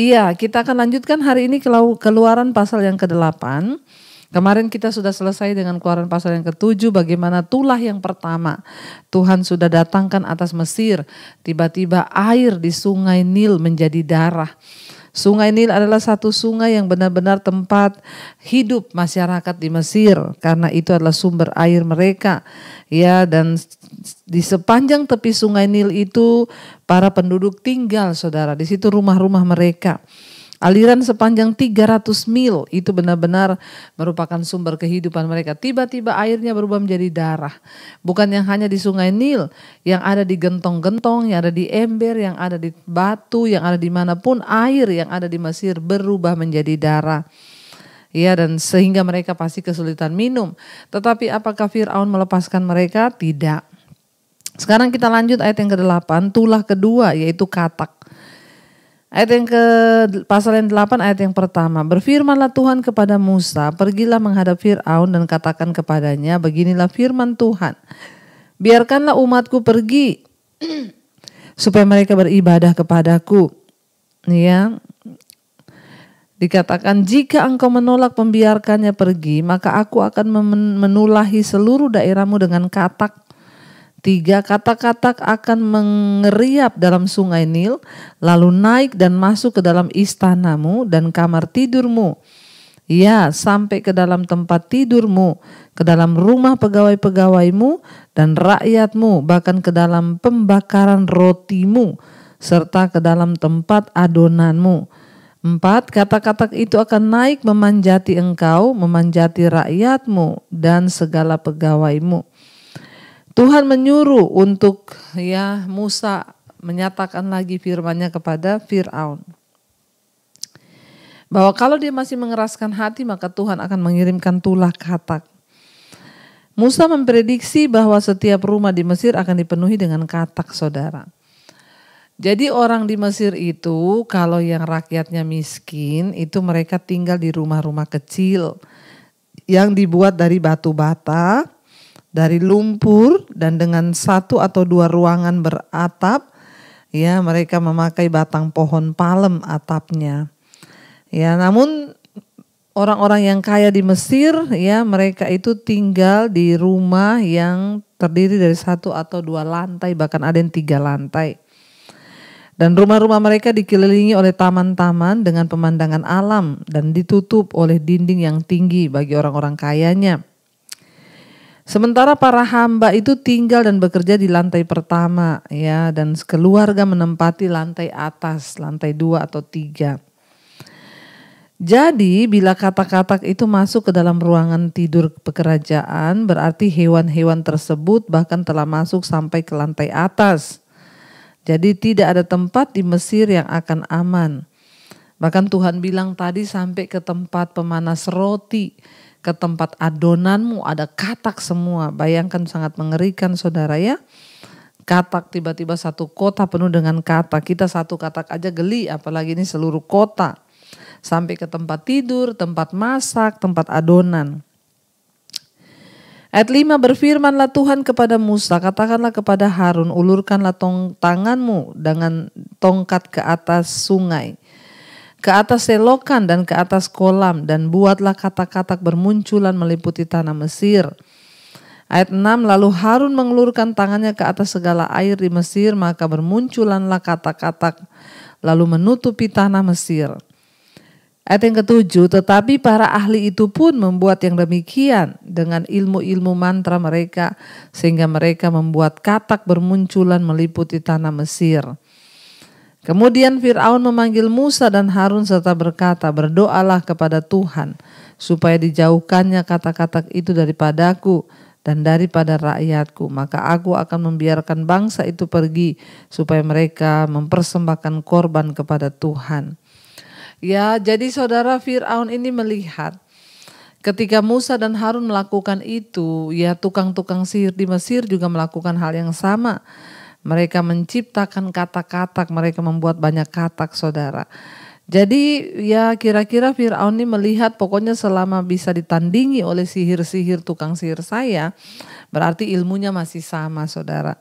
Iya, kita akan lanjutkan hari ini Keluaran pasal yang ke-8. Kemarin kita sudah selesai dengan Keluaran pasal yang ke-7, bagaimana tulah yang pertama Tuhan sudah datangkan atas Mesir. Tiba-tiba air di sungai Nil menjadi darah. Sungai Nil adalah satu sungai yang benar-benar tempat hidup masyarakat di Mesir, karena itu adalah sumber air mereka. Ya, dan di sepanjang tepi sungai Nil itu para penduduk tinggal, saudara. Di situ rumah-rumah mereka. Aliran sepanjang 300 mil itu benar-benar merupakan sumber kehidupan mereka. Tiba-tiba airnya berubah menjadi darah. Bukan yang hanya di sungai Nil, yang ada di gentong-gentong, yang ada di ember, yang ada di batu, yang ada dimanapun, air yang ada di Mesir berubah menjadi darah. Ya, dan sehingga mereka pasti kesulitan minum. Tetapi apakah Fir'aun melepaskan mereka? Tidak. Sekarang kita lanjut ayat yang ke-8, tulah kedua yaitu katak. Ayat yang pasal yang 8 ayat yang pertama. Berfirmanlah Tuhan kepada Musa, pergilah menghadap Fir'aun dan katakan kepadanya, beginilah firman Tuhan. Biarkanlah umatku pergi supaya mereka beribadah kepadaku. Ya. Dikatakan, jika engkau menolak membiarkannya pergi, maka aku akan menulahi seluruh daerahmu dengan katak. 3 katak-katak akan mengeriap dalam sungai Nil, lalu naik dan masuk ke dalam istanamu dan kamar tidurmu. Ya, sampai ke dalam tempat tidurmu, ke dalam rumah pegawai-pegawaimu dan rakyatmu, bahkan ke dalam pembakaran rotimu, serta ke dalam tempat adonanmu. 4 katak-katak itu akan naik memanjati engkau, memanjati rakyatmu dan segala pegawaimu. Tuhan menyuruh untuk Musa menyatakan lagi firman-Nya kepada Fir'aun. Bahwa kalau dia masih mengeraskan hati, maka Tuhan akan mengirimkan tulah katak. Musa memprediksi bahwa setiap rumah di Mesir akan dipenuhi dengan katak, saudara. Jadi orang di Mesir itu kalau yang rakyatnya miskin, itu mereka tinggal di rumah-rumah kecil yang dibuat dari batu bata, dari lumpur, dan dengan 1 atau 2 ruangan beratap. Ya, mereka memakai batang pohon palem atapnya. Ya, namun orang-orang yang kaya di Mesir, ya, mereka itu tinggal di rumah yang terdiri dari 1 atau 2 lantai, bahkan ada yang 3 lantai. Dan rumah-rumah mereka dikelilingi oleh taman-taman dengan pemandangan alam dan ditutup oleh dinding yang tinggi bagi orang-orang kayanya. Sementara para hamba itu tinggal dan bekerja di lantai pertama, ya, dan keluarga menempati lantai atas, lantai 2 atau 3. Jadi bila katak-katak itu masuk ke dalam ruangan tidur pekerjaan, berarti hewan-hewan tersebut bahkan telah masuk sampai ke lantai atas. Jadi tidak ada tempat di Mesir yang akan aman. Bahkan Tuhan bilang tadi sampai ke tempat pemanas roti, ke tempat adonanmu ada katak semua. Bayangkan, sangat mengerikan, saudara, ya. Katak, tiba-tiba satu kota penuh dengan katak. Kita satu katak aja geli, apalagi ini seluruh kota. Sampai ke tempat tidur, tempat masak, tempat adonan. Ayat 5, berfirmanlah Tuhan kepada Musa, katakanlah kepada Harun, ulurkanlah tanganmu dengan tongkat ke atas sungai, ke atas selokan dan ke atas kolam, dan buatlah katak-katak bermunculan meliputi tanah Mesir. Ayat 6, lalu Harun mengelurkan tangannya ke atas segala air di Mesir, maka bermunculanlah katak-katak lalu menutupi tanah Mesir. Ayat yang ke-7, tetapi para ahli itu pun membuat yang demikian dengan ilmu-ilmu mantra mereka, sehingga mereka membuat katak bermunculan meliputi tanah Mesir. Kemudian Fir'aun memanggil Musa dan Harun serta berkata, berdoalah kepada Tuhan supaya dijauhkannya katak-katak itu daripadaku dan daripada rakyatku. Maka aku akan membiarkan bangsa itu pergi supaya mereka mempersembahkan korban kepada Tuhan. Ya, jadi saudara, Fir'aun ini melihat ketika Musa dan Harun melakukan itu, ya tukang-tukang sihir di Mesir juga melakukan hal yang sama. Mereka menciptakan katak-katak, mereka membuat banyak katak, saudara. Jadi ya kira-kira Fir'aun ini melihat pokoknya selama bisa ditandingi oleh sihir-sihir tukang sihir saya, berarti ilmunya masih sama, saudara.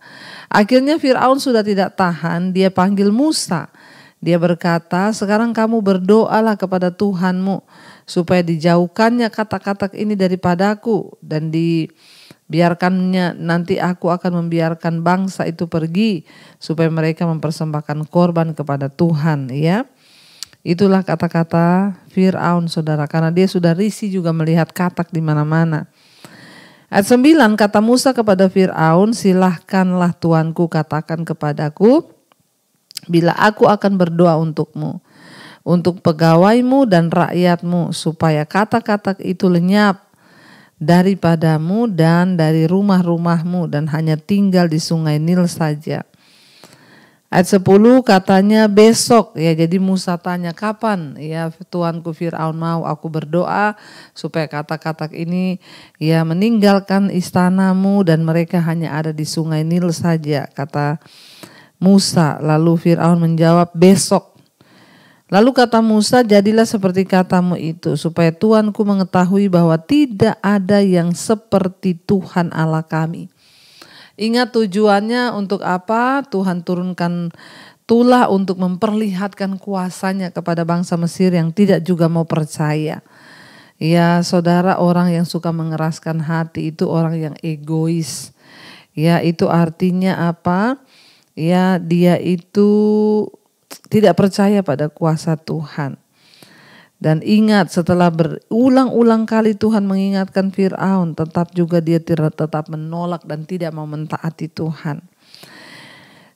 Akhirnya Fir'aun sudah tidak tahan, dia panggil Musa. Dia berkata, sekarang kamu berdoalah kepada Tuhanmu supaya dijauhkannya kata-kata ini daripadaku dan dibiarkannya, nanti aku akan membiarkan bangsa itu pergi supaya mereka mempersembahkan korban kepada Tuhan, ya. Itulah kata-kata Fir'aun, saudara, karena dia sudah risih juga melihat katak di mana-mana. Ayat 9, kata Musa kepada Fir'aun, silahkanlah Tuanku katakan kepadaku, bila aku akan berdoa untukmu, untuk pegawaimu dan rakyatmu, supaya kata-kata itu lenyap daripadamu dan dari rumah-rumahmu dan hanya tinggal di sungai Nil saja. Ayat 10 katanya besok, ya, jadi Musa tanya kapan ya Tuanku Fir'aun mau aku berdoa supaya kata-kata ini ya meninggalkan istanamu dan mereka hanya ada di sungai Nil saja, kata Musa. Lalu Fir'aun menjawab besok. Lalu kata Musa, jadilah seperti katamu itu supaya Tuanku mengetahui bahwa tidak ada yang seperti Tuhan Allah kami. Ingat tujuannya untuk apa? Tuhan turunkan tulah untuk memperlihatkan kuasanya kepada bangsa Mesir yang tidak juga mau percaya. Ya saudara, orang yang suka mengeraskan hati itu orang yang egois. Ya, itu artinya apa? Ya, dia itu tidak percaya pada kuasa Tuhan. Dan ingat, setelah berulang-ulang kali Tuhan mengingatkan Fir'aun, tetap juga dia tetap menolak dan tidak mau mentaati Tuhan.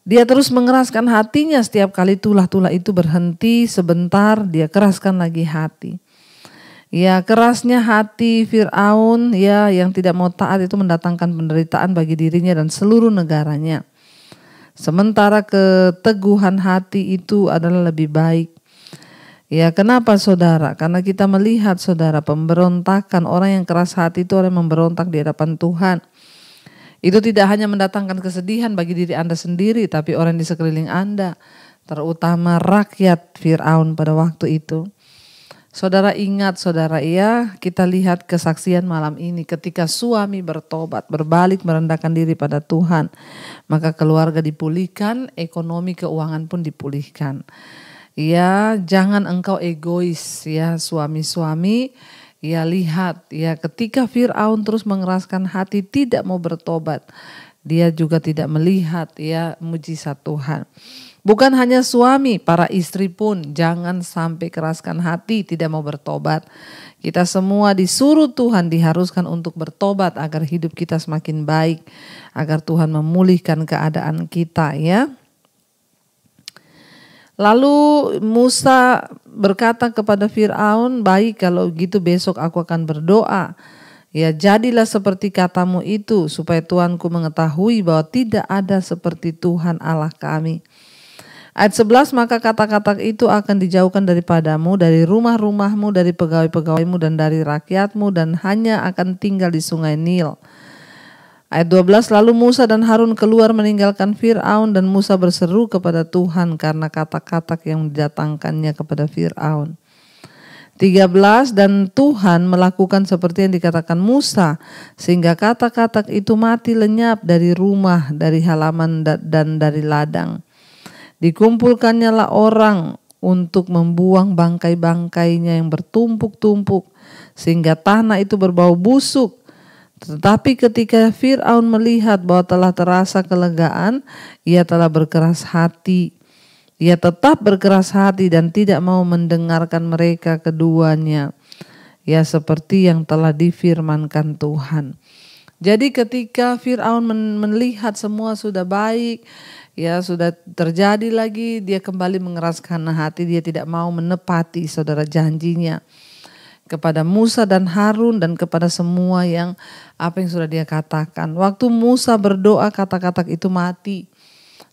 Dia terus mengeraskan hatinya, setiap kali tulah-tulah itu berhenti sebentar, dia keraskan lagi hati. Ya, kerasnya hati Fir'aun ya yang tidak mau taat itu mendatangkan penderitaan bagi dirinya dan seluruh negaranya. Sementara keteguhan hati itu adalah lebih baik. Ya, kenapa saudara? Karena kita melihat saudara, pemberontakan, orang yang keras hati itu orang yang memberontak di hadapan Tuhan. Itu tidak hanya mendatangkan kesedihan bagi diri Anda sendiri, tapi orang di sekeliling Anda, terutama rakyat Fir'aun pada waktu itu. Saudara ingat saudara, ya, kita lihat kesaksian malam ini ketika suami bertobat, berbalik merendahkan diri pada Tuhan, maka keluarga dipulihkan, ekonomi keuangan pun dipulihkan. Ya, jangan engkau egois ya suami-suami. Ya, lihat ya ketika Fir'aun terus mengeraskan hati tidak mau bertobat, dia juga tidak melihat ya mujizat Tuhan. Bukan hanya suami, para istri pun jangan sampai keraskan hati tidak mau bertobat. Kita semua disuruh Tuhan, diharuskan untuk bertobat agar hidup kita semakin baik, agar Tuhan memulihkan keadaan kita, ya. Lalu Musa berkata kepada Fir'aun, baik kalau gitu besok aku akan berdoa. Ya, jadilah seperti katamu itu supaya Tuanku mengetahui bahwa tidak ada seperti Tuhan Allah kami. Ayat 11, maka kata-kata itu akan dijauhkan daripadamu, dari rumah-rumahmu, dari pegawai-pegawaimu dan dari rakyatmu, dan hanya akan tinggal di sungai Nil. Ayat 12, lalu Musa dan Harun keluar meninggalkan Fir'aun dan Musa berseru kepada Tuhan karena kata-kata yang didatangkannya kepada Fir'aun. 13, dan Tuhan melakukan seperti yang dikatakan Musa sehingga kata-kata itu mati lenyap dari rumah, dari halaman dan dari ladang. Dikumpulkannya lah orang untuk membuang bangkai-bangkainya yang bertumpuk-tumpuk sehingga tanah itu berbau busuk. Tetapi ketika Fir'aun melihat bahwa telah terasa kelegaan, ia telah berkeras hati. Ia tetap berkeras hati dan tidak mau mendengarkan mereka keduanya. Ya, seperti yang telah difirmankan Tuhan. Jadi ketika Fir'aun melihat semua sudah baik, ya sudah terjadi lagi, dia kembali mengeraskan hati, dia tidak mau menepati saudara janjinya kepada Musa dan Harun dan kepada semua yang apa yang sudah dia katakan. Waktu Musa berdoa, kata-kata itu mati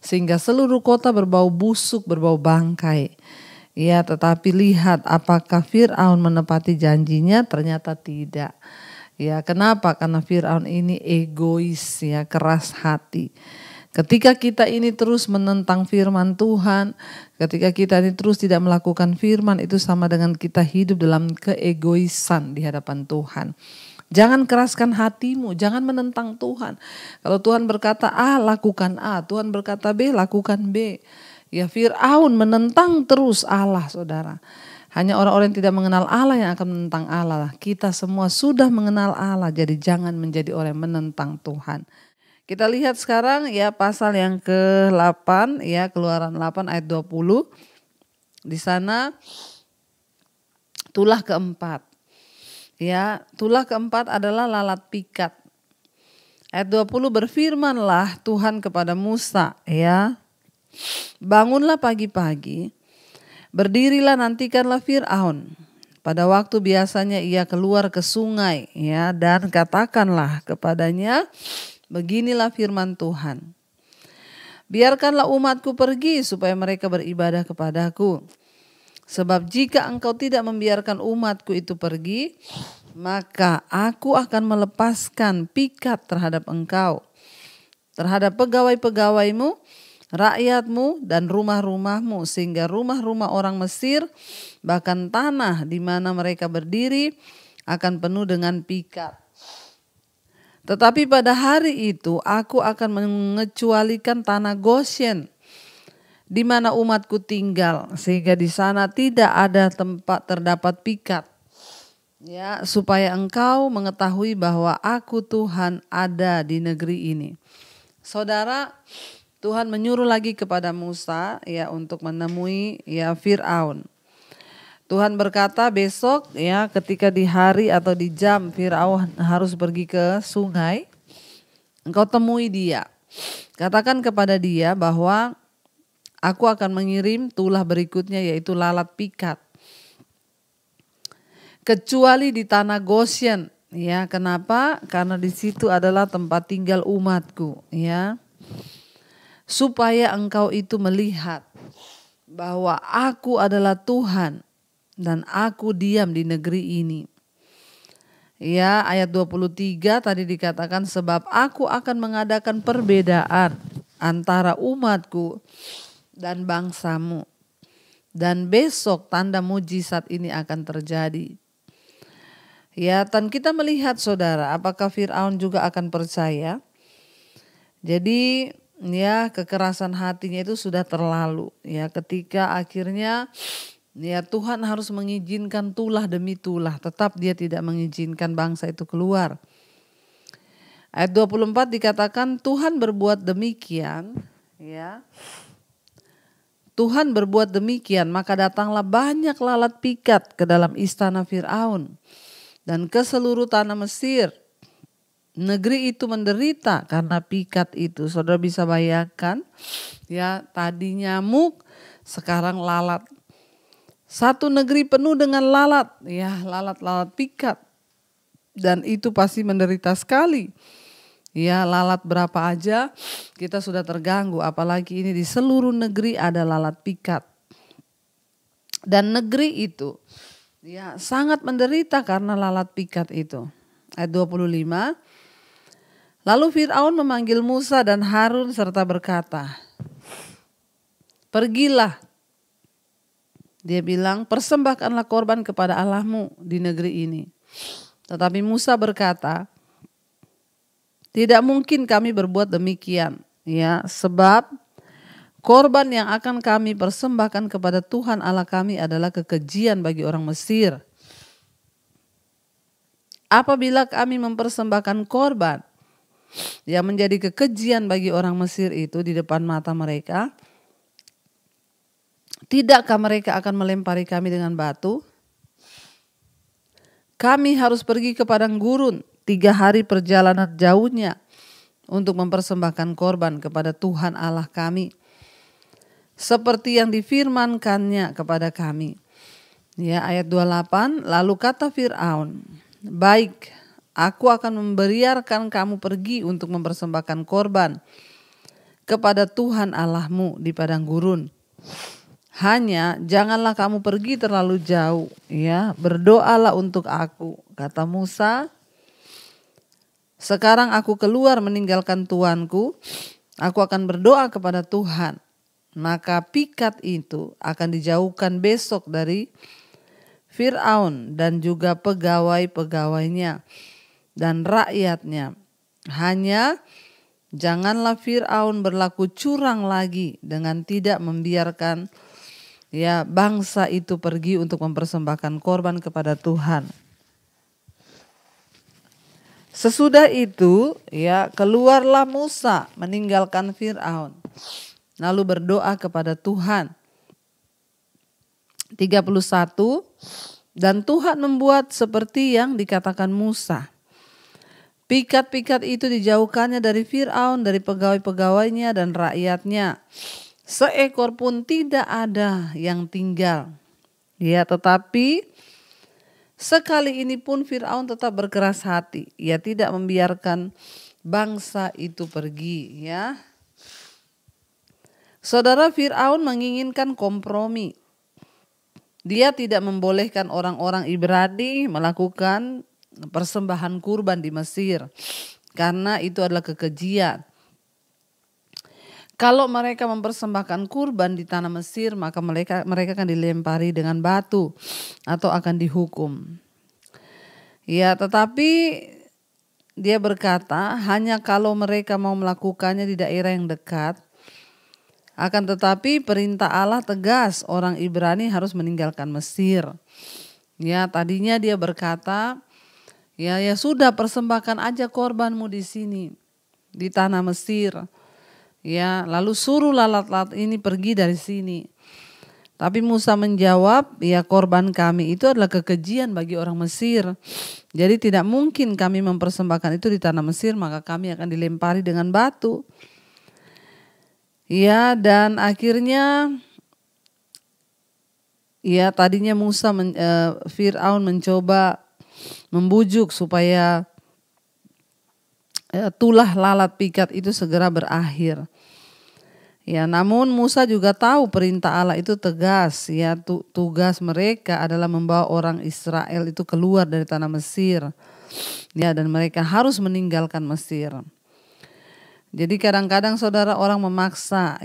sehingga seluruh kota berbau busuk, berbau bangkai. Ya, tetapi lihat apakah Fir'aun menepati janjinya? Ternyata tidak. Ya, kenapa? Karena Fir'aun ini egois, ya, keras hati. Ketika kita ini terus menentang firman Tuhan, ketika kita ini terus tidak melakukan firman, itu sama dengan kita hidup dalam keegoisan di hadapan Tuhan. Jangan keraskan hatimu, jangan menentang Tuhan. Kalau Tuhan berkata A, lakukan A. Tuhan berkata B, lakukan B. Ya, Fir'aun menentang terus Allah, saudara. Hanya orang-orang yang tidak mengenal Allah yang akan menentang Allah. Kita semua sudah mengenal Allah, jadi jangan menjadi orang yang menentang Tuhan. Kita lihat sekarang ya pasal yang ke-8 ya, Keluaran 8 ayat 20. Di sana tulah keempat. Ya, tulah keempat adalah lalat pikat. Ayat 20, berfirmanlah Tuhan kepada Musa, ya. Bangunlah pagi-pagi, berdirilah, nantikanlah Fir'aun. Pada waktu biasanya ia keluar ke sungai, ya, dan katakanlah kepadanya, beginilah firman Tuhan. Biarkanlah umatku pergi supaya mereka beribadah kepadaku. Sebab jika engkau tidak membiarkan umatku itu pergi, maka aku akan melepaskan pikat terhadap engkau, terhadap pegawai-pegawaimu, rakyatmu, dan rumah-rumahmu, sehingga rumah-rumah orang Mesir, bahkan tanah di mana mereka berdiri, akan penuh dengan pikat. Tetapi pada hari itu aku akan mengecualikan tanah Goshen, di mana umatku tinggal, sehingga di sana tidak ada tempat terdapat pikat. Ya, supaya engkau mengetahui bahwa aku Tuhan ada di negeri ini. Saudara, Tuhan menyuruh lagi kepada Musa ya untuk menemui ya Fir'aun. Tuhan berkata besok ya ketika di hari atau di jam Fir'aun harus pergi ke sungai, engkau temui dia. Katakan kepada dia bahwa aku akan mengirim tulah berikutnya yaitu lalat pikat. Kecuali di tanah Goshen, ya. Kenapa? Karena di situ adalah tempat tinggal umatku, ya. Supaya engkau itu melihat bahwa aku adalah Tuhan dan aku diam di negeri ini. Ya, ayat 23 tadi dikatakan sebab aku akan mengadakan perbedaan antara umatku dan bangsamu. Dan besok tanda mujizat ini akan terjadi. Ya, dan kita melihat saudara, apakah Fir'aun juga akan percaya? Jadi ya kekerasan hatinya itu sudah terlalu. Ya, ketika akhirnya ya Tuhan harus mengizinkan tulah demi tulah, tetap dia tidak mengizinkan bangsa itu keluar. Ayat 24 dikatakan Tuhan berbuat demikian, ya. Tuhan berbuat demikian, maka datanglah banyak lalat pikat ke dalam istana Fir'aun dan ke seluruh tanah Mesir. Negeri itu menderita karena pikat itu. Saudara bisa bayangkan, ya, tadi nyamuk, sekarang lalat. Satu negeri penuh dengan lalat, ya, lalat-lalat pikat. Dan itu pasti menderita sekali. Ya, lalat berapa aja kita sudah terganggu, apalagi ini di seluruh negeri ada lalat pikat. Dan negeri itu ya sangat menderita karena lalat pikat itu. Ayat 25. Lalu Fir'aun memanggil Musa dan Harun serta berkata, pergilah. Dia bilang, persembahkanlah korban kepada Allahmu di negeri ini. Tetapi Musa berkata, tidak mungkin kami berbuat demikian, ya, sebab korban yang akan kami persembahkan kepada Tuhan Allah kami adalah kekejian bagi orang Mesir. Apabila kami mempersembahkan korban yang menjadi kekejian bagi orang Mesir itu di depan mata mereka, tidakkah mereka akan melempari kami dengan batu? Kami harus pergi ke padang gurun 3 hari perjalanan jauhnya untuk mempersembahkan korban kepada Tuhan Allah kami, seperti yang difirmankannya kepada kami. Ya, ayat 28, lalu kata Fir'aun, baik, aku akan membiarkan kamu pergi untuk mempersembahkan korban kepada Tuhan Allahmu di padang gurun. Hanya janganlah kamu pergi terlalu jauh, ya, berdoalah untuk aku. Kata Musa, sekarang aku keluar meninggalkan tuanku, aku akan berdoa kepada Tuhan. Maka pikat itu akan dijauhkan besok dari Fir'aun dan juga pegawai-pegawainya dan rakyatnya. Hanya Janganlah Fir'aun berlaku curang lagi dengan tidak membiarkan bangsa itu pergi untuk mempersembahkan korban kepada Tuhan. Sesudah itu keluarlah Musa meninggalkan Fir'aun, lalu berdoa kepada Tuhan. 31, dan Tuhan membuat seperti yang dikatakan Musa. Pikat-pikat itu dijauhkannya dari Fir'aun, dari pegawai-pegawainya dan rakyatnya. Seekor pun tidak ada yang tinggal. Tetapi sekali ini pun Fir'aun tetap berkeras hati. Ia tidak membiarkan bangsa itu pergi. Saudara, Fir'aun menginginkan kompromi. Dia tidak membolehkan orang-orang Ibrani melakukan persembahan kurban di Mesir, karena itu adalah kekejian. Kalau mereka mempersembahkan kurban di tanah Mesir, maka mereka akan dilempari dengan batu atau akan dihukum. Tetapi dia berkata, hanya kalau mereka mau melakukannya di daerah yang dekat. Akan tetapi perintah Allah tegas, orang Ibrani harus meninggalkan Mesir. Tadinya dia berkata, Ya sudah, persembahkan aja korbanmu di sini, di tanah Mesir. Lalu suruh lalat-lalat ini pergi dari sini. Tapi Musa menjawab, korban kami itu adalah kekejian bagi orang Mesir. Jadi tidak mungkin kami mempersembahkan itu di tanah Mesir, maka kami akan dilempari dengan batu. Dan akhirnya tadinya Fir'aun mencoba membujuk supaya tulah lalat pikat itu segera berakhir. Namun Musa juga tahu perintah Allah itu tegas. Tugas mereka adalah membawa orang Israel itu keluar dari tanah Mesir. Dan mereka harus meninggalkan Mesir. Jadi kadang-kadang saudara, orang memaksa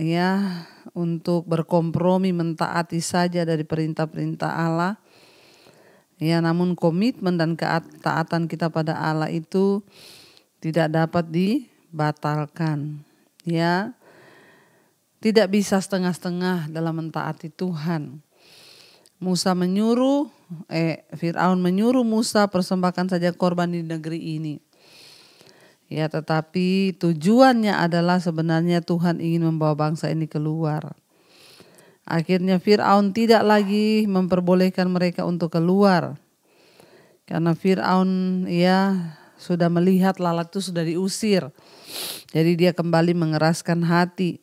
untuk berkompromi, mentaati saja dari perintah-perintah Allah. Namun komitmen dan ketaatan kita pada Allah itu tidak dapat dibatalkan. Tidak bisa setengah-setengah dalam mentaati Tuhan. Fir'aun menyuruh Musa persembahkan saja korban di negeri ini. Tetapi tujuannya adalah sebenarnya Tuhan ingin membawa bangsa ini keluar. Akhirnya Fir'aun tidak lagi memperbolehkan mereka untuk keluar. Karena Fir'aun sudah melihat lalat itu sudah diusir. Jadi dia kembali mengeraskan hati.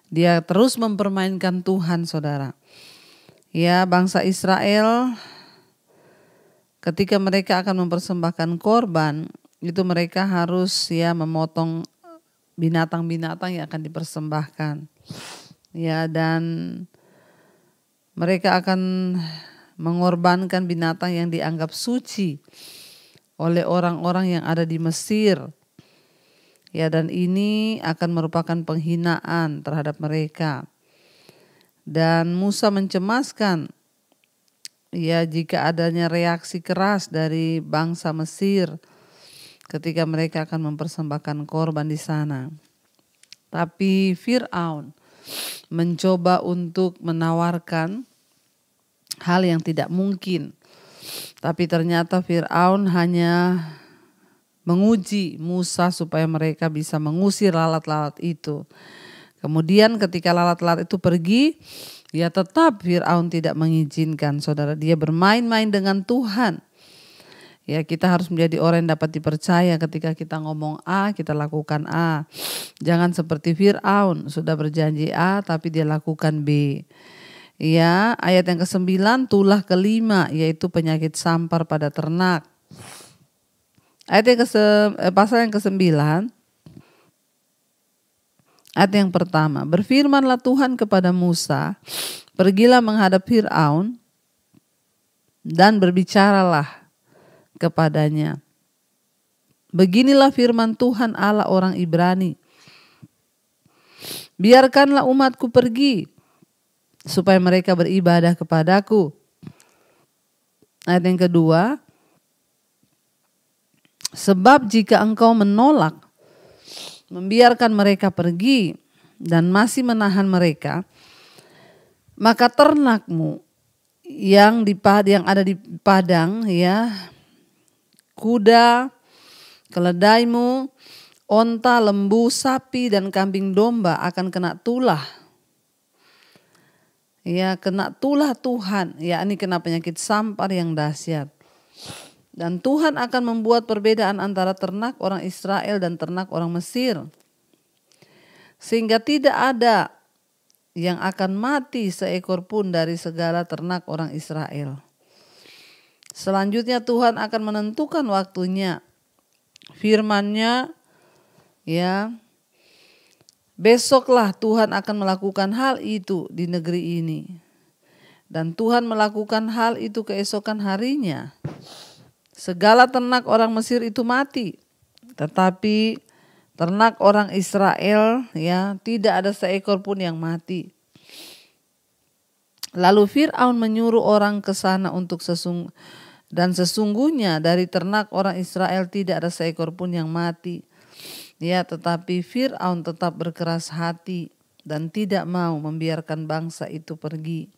Dia terus mempermainkan Tuhan, saudara. Bangsa Israel ketika mereka akan mempersembahkan korban, itu mereka harus memotong binatang-binatang yang akan dipersembahkan. Dan mereka akan mengorbankan binatang yang dianggap suci oleh orang-orang yang ada di Mesir. Dan ini akan merupakan penghinaan terhadap mereka. Dan Musa mencemaskan jika adanya reaksi keras dari bangsa Mesir ketika mereka akan mempersembahkan korban di sana. Tapi Fir'aun mencoba untuk menawarkan hal yang tidak mungkin. Tapi ternyata Fir'aun hanya menguji Musa supaya mereka bisa mengusir lalat-lalat itu. Kemudian ketika lalat-lalat itu pergi, tetap Fir'aun tidak mengizinkan, saudara. Dia bermain-main dengan Tuhan. Kita harus menjadi orang yang dapat dipercaya. Ketika kita ngomong A, kita lakukan A. Jangan seperti Fir'aun, sudah berjanji A tapi dia lakukan B. Ayat yang ke-9, tulah kelima, yaitu penyakit sampar pada ternak. Pasal yang ke-9, ayat yang pertama, berfirmanlah Tuhan kepada Musa, pergilah menghadap Fir'aun dan berbicaralah kepadanya. Beginilah firman Tuhan Allah orang Ibrani. Biarkanlah umatku pergi supaya mereka beribadah kepadaku. Ayat yang kedua, sebab jika engkau menolak membiarkan mereka pergi dan masih menahan mereka, maka ternakmu yang ada di padang, ya, kuda, keledaimu, onta, lembu, sapi dan kambing domba akan kena tulah. Ya, kena tulah Tuhan, yakni kena penyakit sampar yang dahsyat. Dan Tuhan akan membuat perbedaan antara ternak orang Israel dan ternak orang Mesir, sehingga tidak ada yang akan mati seekor pun dari segala ternak orang Israel. Selanjutnya Tuhan akan menentukan waktunya. Firman-Nya, ya, besoklah Tuhan akan melakukan hal itu di negeri ini. Dan Tuhan melakukan hal itu keesokan harinya. Segala ternak orang Mesir itu mati, tetapi ternak orang Israel, ya, tidak ada seekor pun yang mati. Lalu Fir'aun menyuruh orang ke sana dan sesungguhnya dari ternak orang Israel tidak ada seekor pun yang mati. Ya, tetapi Fir'aun tetap berkeras hati dan tidak mau membiarkan bangsa itu pergi.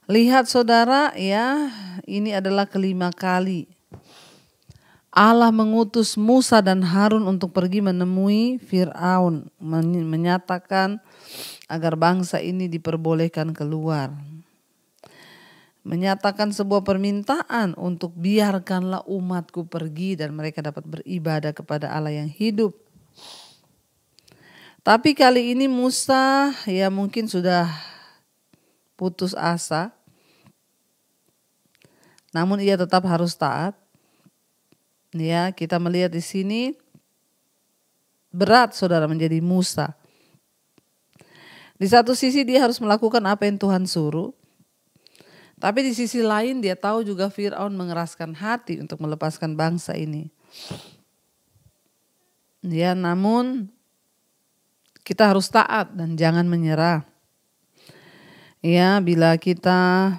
Lihat saudara, ya, ini adalah kelima kali Allah mengutus Musa dan Harun untuk pergi menemui Fir'aun, menyatakan agar bangsa ini diperbolehkan keluar. Menyatakan sebuah permintaan untuk biarkanlah umatku pergi dan mereka dapat beribadah kepada Allah yang hidup. Tapi kali ini Musa, ya, mungkin sudah putus asa, namun ia tetap harus taat. Ya, kita melihat di sini berat saudara menjadi Musa. Di satu sisi dia harus melakukan apa yang Tuhan suruh, tapi di sisi lain dia tahu juga Fir'aun mengeraskan hati untuk melepaskan bangsa ini. Ya, namun kita harus taat dan jangan menyerah. Ya, bila kita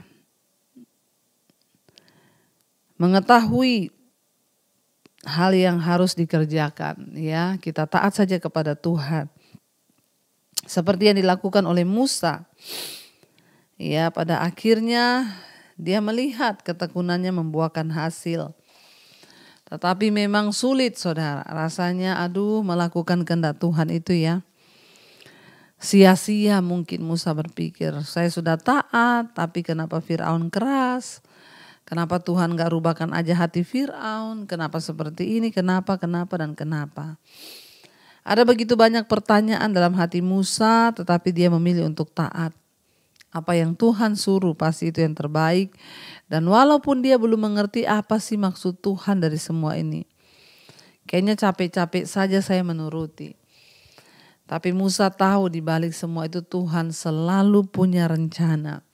mengetahui hal yang harus dikerjakan, ya, kita taat saja kepada Tuhan. Seperti yang dilakukan oleh Musa. Ya, pada akhirnya dia melihat ketekunannya membuahkan hasil. Tetapi memang sulit saudara, rasanya melakukan kehendak Tuhan itu, ya. Sia-sia mungkin Musa berpikir, saya sudah taat tapi kenapa Fir'aun keras? Kenapa Tuhan gak rubahkan aja hati Fir'aun? Kenapa seperti ini? Kenapa? Ada begitu banyak pertanyaan dalam hati Musa, tetapi dia memilih untuk taat. Apa yang Tuhan suruh pasti itu yang terbaik. Dan walaupun dia belum mengerti apa sih maksud Tuhan dari semua ini, kayaknya capek-capek saja saya menuruti. Tapi Musa tahu di balik semua itu Tuhan selalu punya rencana.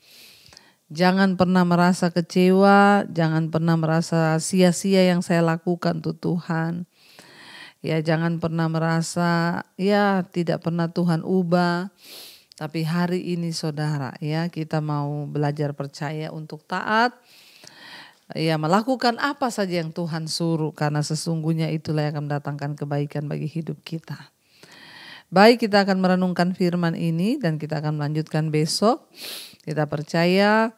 Jangan pernah merasa kecewa, jangan pernah merasa sia-sia yang saya lakukan tuh Tuhan. Ya, jangan pernah merasa ya tidak pernah Tuhan ubah. Tapi hari ini saudara, ya, kita mau belajar percaya untuk taat. Ya, melakukan apa saja yang Tuhan suruh, karena sesungguhnya itulah yang akan mendatangkan kebaikan bagi hidup kita. Baik, kita akan merenungkan firman ini dan kita akan melanjutkan besok. Kita percaya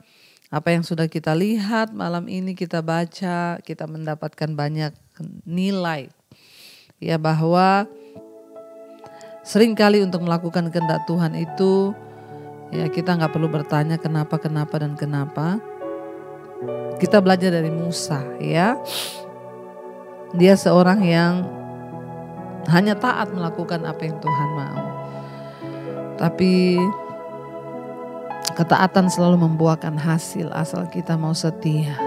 apa yang sudah kita lihat malam ini, kita baca, kita mendapatkan banyak nilai. Ya, bahwa seringkali untuk melakukan kehendak Tuhan itu, ya, kita gak perlu bertanya kenapa. Kita belajar dari Musa, ya. Dia seorang yang hanya taat melakukan apa yang Tuhan mau. Tapi ketaatan selalu membuahkan hasil asal kita mau setia.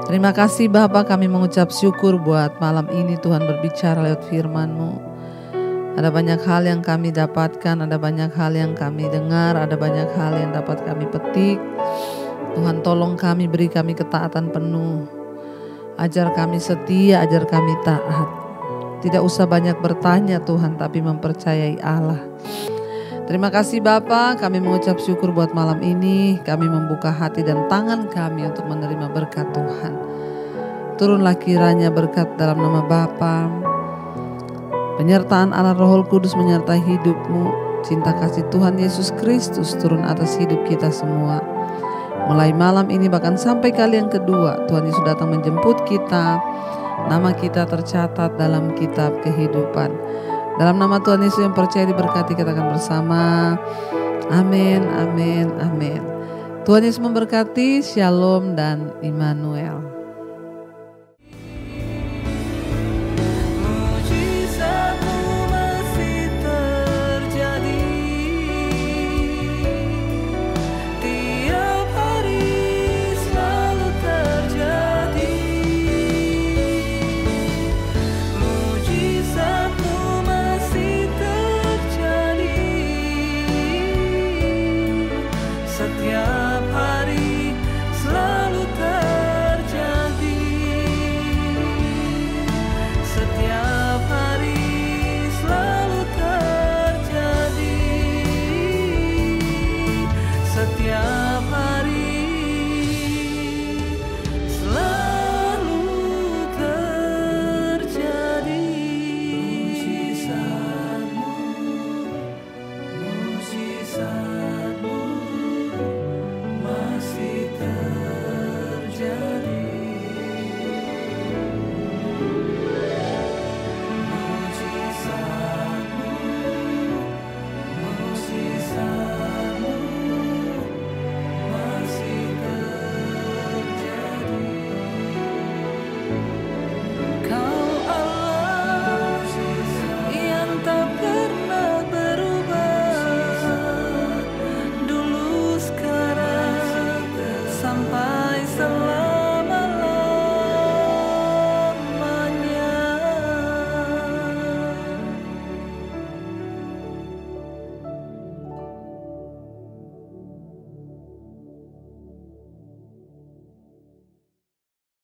Terima kasih Bapa, kami mengucap syukur buat malam ini Tuhan berbicara lewat firman-Mu. Ada banyak hal yang kami dapatkan, ada banyak hal yang kami dengar, ada banyak hal yang dapat kami petik. Tuhan tolong kami, beri kami ketaatan penuh. Ajar kami setia, ajar kami taat. Tidak usah banyak bertanya Tuhan, tapi mempercayai Allah. Terima kasih Bapa, kami mengucap syukur buat malam ini. Kami membuka hati dan tangan kami untuk menerima berkat Tuhan. Turunlah kiranya berkat dalam nama Bapa, Penyertaan Allah Roh Kudus menyertai hidupmu. Cinta kasih Tuhan Yesus Kristus turun atas hidup kita semua. Mulai malam ini bahkan sampai kali yang kedua, Tuhan Yesus datang menjemput kita. Nama kita tercatat dalam kitab kehidupan. Dalam nama Tuhan Yesus yang percaya diberkati, kita akan bersama. Amin, amin, amin. Tuhan Yesus memberkati. Shalom dan Immanuel.